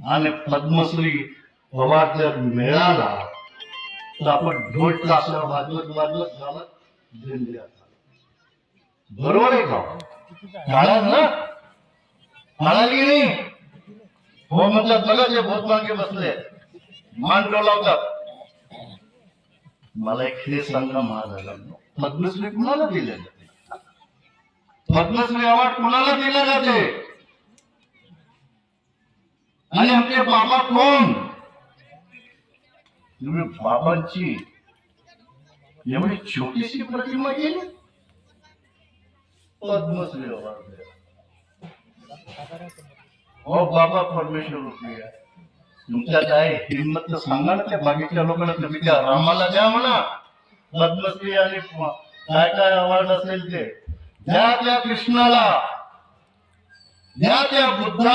आणि पद्मश्री अवॉर्ड जर मिळाला तर आपण ढोल ताशा वाजवत वाजवत गावात दिंडी असाल. बरोबर आहे का? काढा ना, काढाली नाही हो म्हणतात बघा, जे भूत मागे बसले मान डोलावतात. मला एक हे सांगा महाराजांनो, पद्मश्री कुणाला दिले जाते? पद्मश्री अवॉर्ड कुणाला दिले जाते? आणि आमचे बाबा कोण? तुम्ही बाबांची एवढी छोटीशी प्रतिमा केली, पद्मश्री अवॉर्ड दिला. हो बाबा परमेश्वर रूपी आहे. तुमच्या काय हिंमत तर सांगा ना त्या बाकीच्या लोकांना. तुम्ही त्या रामाला द्या म्हणा पद्मश्री आणि काय काय अवॉर्ड असेल ते द्या, त्या कृष्णाला द्या, त्या बुद्धा